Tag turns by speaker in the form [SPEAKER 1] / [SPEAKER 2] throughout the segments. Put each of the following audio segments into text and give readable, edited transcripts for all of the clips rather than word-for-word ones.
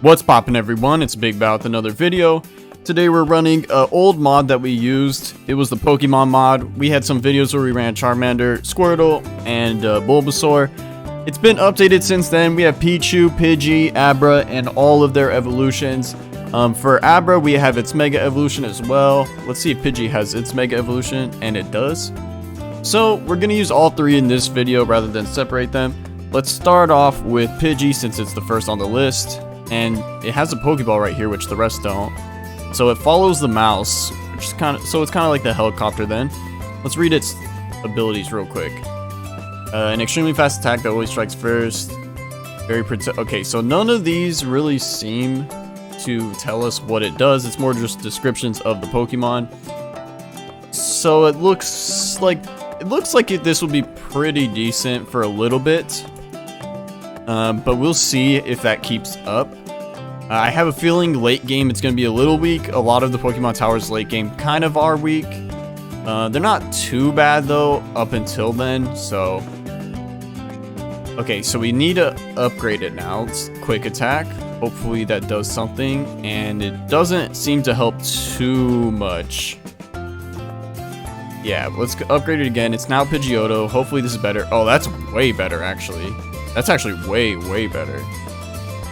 [SPEAKER 1] What's poppin', everyone? It's Big B.A.D with another video. Today we're running an old mod that we used. It was the Pokemon mod. We had some videos where we ran Charmander, Squirtle, and Bulbasaur. It's been updated since then. We have Pichu, Pidgey, Abra, and all of their evolutions. For Abra, we have its Mega Evolution as well. Let's see if Pidgey has its Mega Evolution, and it does. So we're going to use all three in this video rather than separate them. Let's start off with Pidgey since it's the first on the list. And it has a Pokeball right here, which the rest don't. So it follows the mouse, which is it's kind of like the helicopter then. Let's read its abilities real quick. An extremely fast attack that always strikes first. Okay, so none of these really seem to tell us what it does. It's more just descriptions of the Pokemon. So it looks like this will be pretty decent for a little bit. But we'll see if that keeps up. I have a feeling late game it's going to be a little weak. A lot of the Pokemon Towers late game kind of are weak. They're not too bad though up until then, so... Okay, so we need to upgrade it now. It's quick attack. Hopefully that does something, and it doesn't seem to help too much. Yeah, let's upgrade it again. It's now Pidgeotto. Hopefully this is better. Oh, that's way better actually. That's actually way better.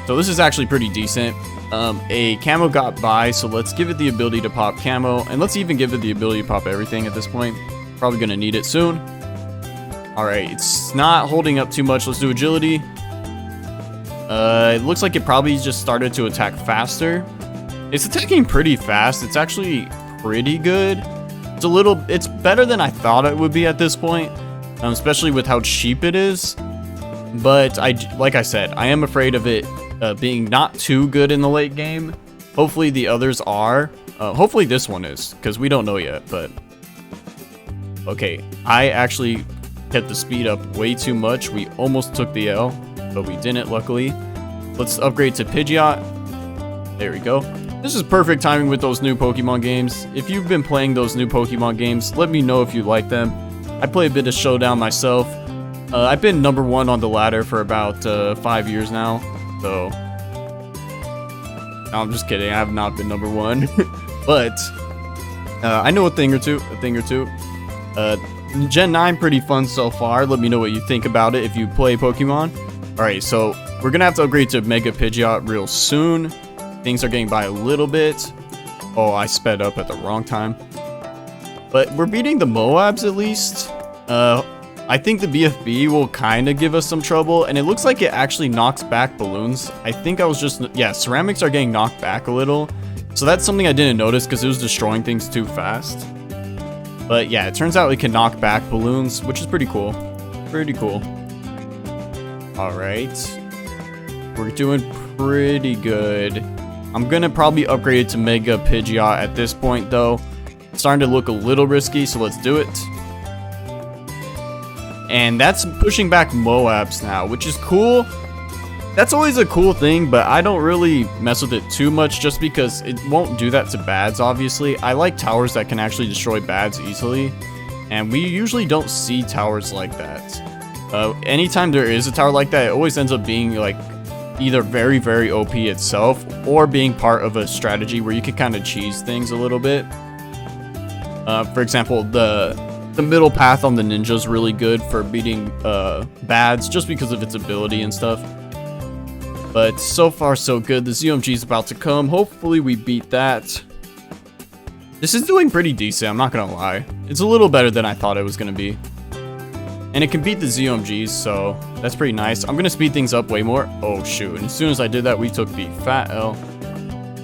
[SPEAKER 1] So this is actually pretty decent. A camo got by, so let's give it the ability to pop camo, and let's even give it the ability to pop everything at this point. Probably gonna need it soon. Alright, it's not holding up too much. Let's do agility. It looks like it probably just started to attack faster. It's attacking pretty fast. It's actually pretty good. It's better than I thought it would be at this point, especially with how cheap it is. But like I said, I am afraid of it being not too good in the late game. Hopefully the others are. Hopefully this one is, because we don't know yet. But okay, I actually hit the speed up way too much. We almost took the L, but we didn't, luckily. Let's upgrade to Pidgeot. There we go. This is perfect timing with those new Pokemon games. If you've been playing those new Pokemon games, let me know if you like them. I play a bit of Showdown myself. I've been #1 on the ladder for about 5 years now, so... No, I'm just kidding, I have not been #1. But, I know a thing or two. Gen 9 pretty fun so far. Let me know what you think about it if you play Pokemon. Alright, so we're gonna have to upgrade to Mega Pidgeot real soon. Things are getting by a little bit. Oh, I sped up at the wrong time. But we're beating the Moabs at least. I think the BFB will kind of give us some trouble, and it looks like it actually knocks back Bloons. I think I was just... Yeah, ceramics are getting knocked back a little. So that's something I didn't notice because it was destroying things too fast. But yeah, it turns out it can knock back Bloons, which is pretty cool. Pretty cool. Alright. We're doing pretty good. I'm going to probably upgrade it to Mega Pidgeot at this point, though. It's starting to look a little risky, so let's do it. And that's pushing back Moabs now, which is cool. That's always a cool thing, but I don't really mess with it too much just because it won't do that to BADs, obviously. I like towers that can actually destroy BADs easily, and we usually don't see towers like that. Anytime there is a tower like that, it always ends up being like either very OP itself or being part of a strategy where you can kind of cheese things a little bit. For example, the middle path on the ninja is really good for beating BADs just because of its ability and stuff. But so far so good. The ZOMG is about to come. Hopefully we beat that. This is doing pretty decent, I'm not gonna lie. It's a little better than I thought it was gonna be. And it can beat the ZOMGs, so that's pretty nice. I'm gonna speed things up way more. Oh shoot, and as soon as I did that, we took the fat L.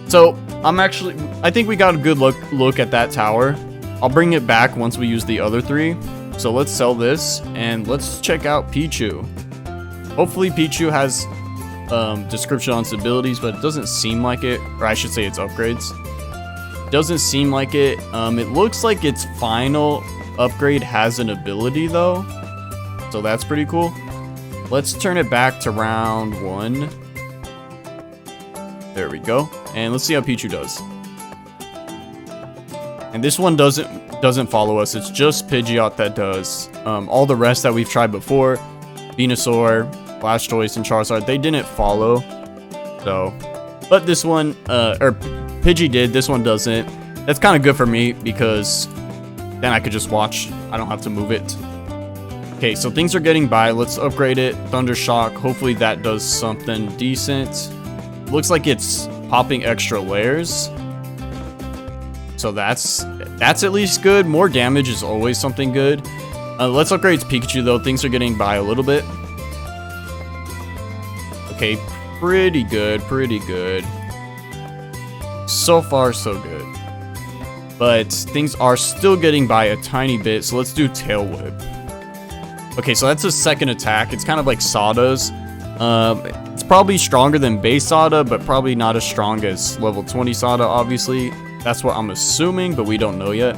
[SPEAKER 1] So I think we got a good look at that tower. I'll bring it back once we use the other three. So let's sell this, and let's check out Pichu. Hopefully Pichu has description on its abilities, but it doesn't seem like it. Or I should say its upgrades. Doesn't seem like it. It looks like its final upgrade has an ability though. So that's pretty cool. Let's turn it back to round 1. There we go. And let's see how Pichu does. And this one doesn't follow us. It's just Pidgeot that does. All the rest that we've tried before, Venusaur, Blastoise, and Charizard, they didn't follow. So But this one, or Pidgey did, this one doesn't. That's kind of good for me because then I could just watch. I don't have to move it. Okay, so things are getting by. Let's upgrade it. Thunder Shock. Hopefully that does something decent. Looks like it's popping extra layers. So that's at least good. More damage is always something good. Let's upgrade Pikachu though. Things are getting by a little bit. Okay, pretty good, pretty good. So far, so good. But things are still getting by a tiny bit, so let's do Tail Whip. Okay, so that's a second attack. It's kind of like Sada's. It's probably stronger than base Sada, but probably not as strong as level 20 Sada, obviously. That's what I'm assuming, but we don't know yet.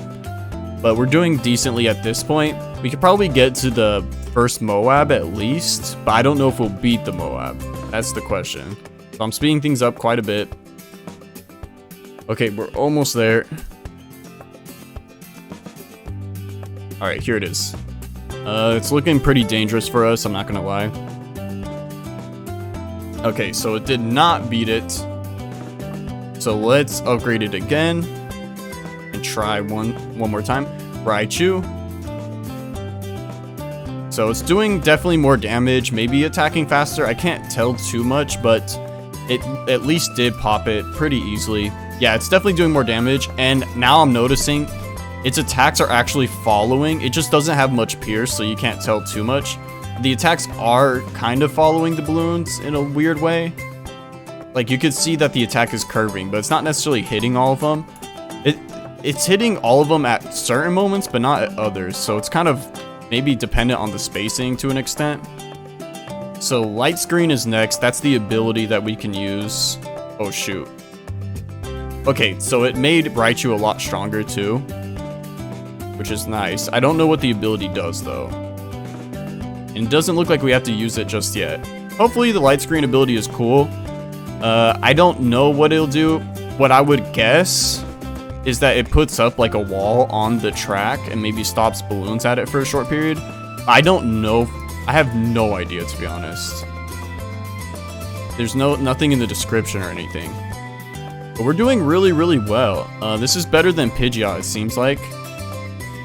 [SPEAKER 1] But we're doing decently at this point. We could probably get to the first Moab at least, but I don't know if we'll beat the Moab. That's the question. So I'm speeding things up quite a bit. Okay, we're almost there. Alright, here it is. It's looking pretty dangerous for us, I'm not gonna lie. Okay, so it did not beat it. So let's upgrade it again. And try one more time. Raichu. So it's doing definitely more damage, maybe attacking faster. I can't tell too much, but it at least did pop it pretty easily. Yeah, it's definitely doing more damage, and now I'm noticing its attacks are actually following. It just doesn't have much pierce, so you can't tell too much. The attacks are kind of following the balloons in a weird way. Like, you could see that the attack is curving, but it's not necessarily hitting all of them. It's hitting all of them at certain moments, but not at others, so it's kind of maybe dependent on the spacing to an extent. So Light Screen is next. That's the ability that we can use. Oh, shoot. Okay, so it made Raichu a lot stronger, too, which is nice. I don't know what the ability does, though. And it doesn't look like we have to use it just yet. Hopefully the Light Screen ability is cool. I don't know what it'll do. What I would guess is that it puts up like a wall on the track and maybe stops balloons at it for a short period. I don't know. I have no idea, to be honest. There's nothing in the description or anything. But we're doing really, really well. This is better than Pidgey, it seems like.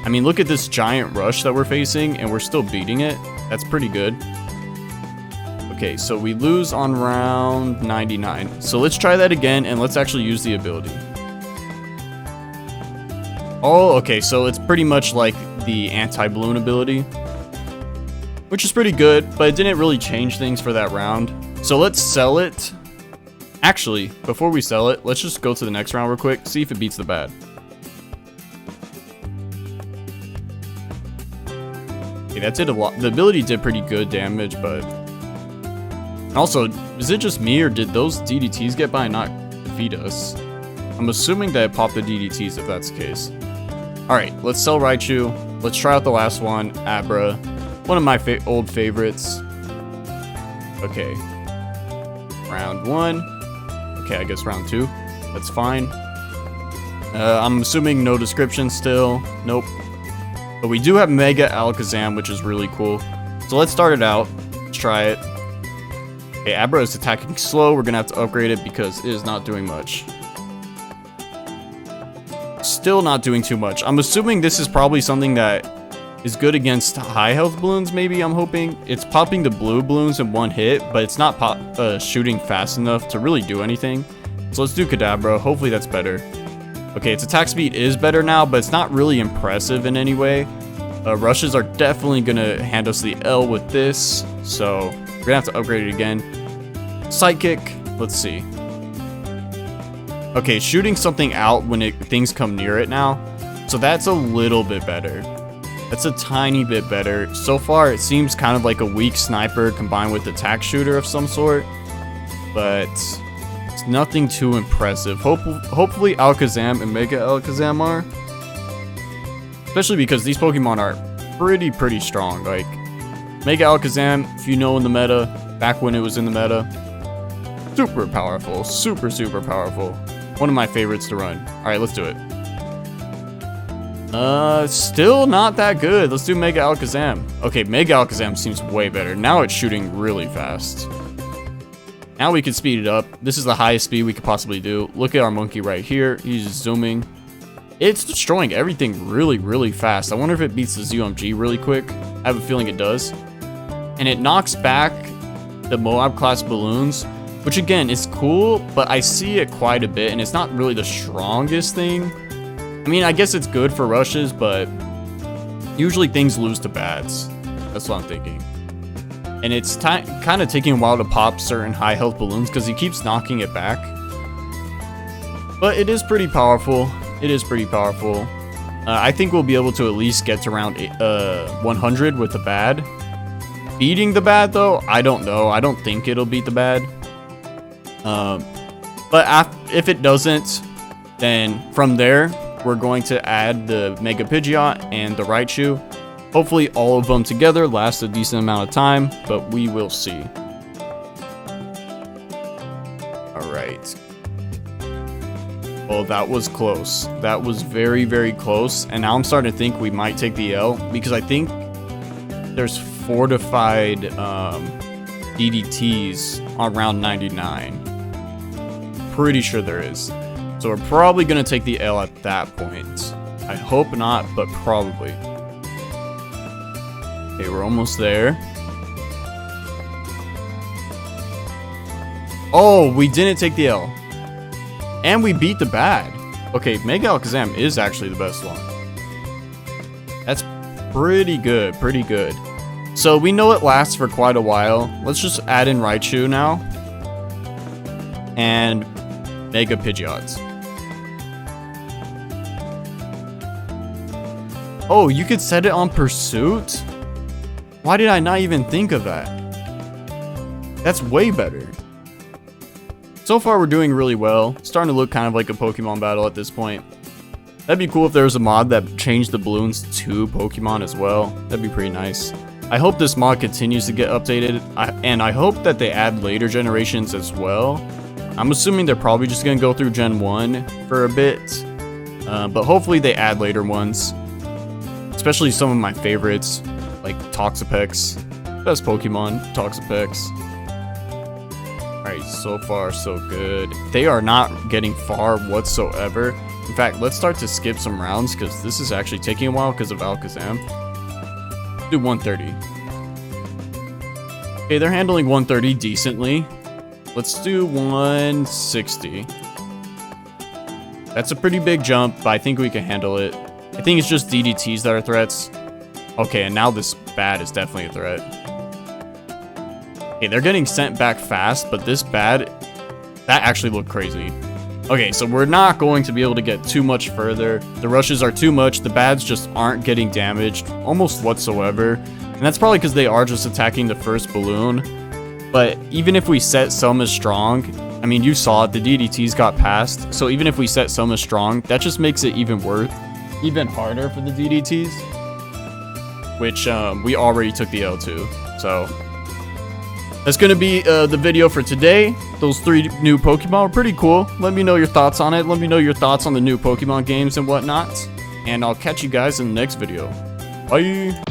[SPEAKER 1] I mean, look at this giant rush that we're facing, and we're still beating it. That's pretty good. Okay, so we lose on round 99. So let's try that again, and let's actually use the ability. Oh, okay, so it's pretty much like the anti-balloon ability, which is pretty good, but it didn't really change things for that round. So let's sell it. Actually, before we sell it, let's just go to the next round real quick, see if it beats the B.A.D. Okay, that did a lot. The ability did pretty good damage, but... And also, is it just me, or did those DDTs get by and not defeat us? I'm assuming that it popped the DDTs if that's the case. Alright, let's sell Raichu. Let's try out the last one, Abra. One of my old favorites. Okay. Round 1. Okay, I guess round 2. That's fine. I'm assuming no description still. Nope. But we do have Mega Alakazam, which is really cool. So let's start it out. Let's try it. Okay, Abra is attacking slow. We're gonna have to upgrade it because it is not doing much. Still not doing too much. I'm assuming this is probably something that is good against high health balloons, maybe, I'm hoping. It's popping the blue balloons in one hit, but it's not shooting fast enough to really do anything. So let's do Kadabra. Hopefully that's better. Okay, its attack speed is better now, but it's not really impressive in any way. Rushes are definitely gonna hand us the L with this, so we're gonna have to upgrade it again. Sidekick, let's see. Okay, shooting something out when things come near it now, so that's a little bit better. That's a tiny bit better. So far, it seems kind of like a weak sniper combined with attack shooter of some sort, but it's nothing too impressive. Hopefully Alakazam and Mega Alakazam are. Especially because these Pokemon are pretty strong. Like, Mega Alakazam, if you know in the meta, back when it was in the meta, super powerful. Super powerful. One of my favorites to run. Alright, let's do it. Still not that good. Let's do Mega Alakazam. Okay, Mega Alakazam seems way better. Now it's shooting really fast. Now we can speed it up. This is the highest speed we could possibly do. Look at our monkey right here. He's just zooming. It's destroying everything really, really fast. I wonder if it beats the ZOMG really quick. I have a feeling it does. And it knocks back the Moab class balloons, which again is cool, but I see it quite a bit, and it's not really the strongest thing. I mean, I guess it's good for rushes, but usually things lose to bads. That's what I'm thinking. And it's kind of taking a while to pop certain high health balloons because he keeps knocking it back. But it is pretty powerful. It is pretty powerful. I think we'll be able to at least get to around 100 with the B.A.D. Beating the B.A.D though, I don't know. I don't think it'll beat the B.A.D. But if it doesn't, then from there, we're going to add the Mega Pidgeot and the Raichu. Hopefully all of them together last a decent amount of time, but we will see. Alright. Oh, that was close. That was very, very close. And now I'm starting to think we might take the L, because I think there's fortified DDTs on round 99. Pretty sure there is. So we're probably going to take the L at that point. I hope not, but probably. Okay, we're almost there. Oh, we didn't take the L. And we beat the B.A.D. Okay, Mega Alakazam is actually the best one. That's pretty good, pretty good. So we know it lasts for quite a while. Let's just add in Raichu now. And Mega Pidgeots. Oh, you could set it on Pursuit? Why did I not even think of that? That's way better. So far, we're doing really well. Starting to look kind of like a Pokemon battle at this point. That'd be cool if there was a mod that changed the balloons to Pokemon as well. That'd be pretty nice. I hope this mod continues to get updated, and I hope that they add later generations as well. I'm assuming they're probably just going to go through Gen 1 for a bit, but hopefully they add later ones. Especially some of my favorites, like Toxapex. Best Pokemon, Toxapex. Alright, so far so good. They are not getting far whatsoever. In fact, let's start to skip some rounds because this is actually taking a while because of Alakazam. Do 130. Okay, they're handling 130 decently. Let's do 160. That's a pretty big jump, but I think we can handle it. I think it's just DDTs that are threats. Okay, and now this B.A.D is definitely a threat. Okay, they're getting sent back fast, but this B.A.D, that actually looked crazy. Okay, so we're not going to be able to get too much further. The rushes are too much. The B.A.Ds just aren't getting damaged almost whatsoever. And that's probably because they are just attacking the first balloon. But even if we set some as strong, I mean, you saw it, the DDTs got past. So even if we set some as strong, that just makes it even harder for the DDTs. Which we already took the L2. So that's going to be the video for today. Those 3 new Pokemon are pretty cool. Let me know your thoughts on it. Let me know your thoughts on the new Pokemon games and whatnot. And I'll catch you guys in the next video. Bye!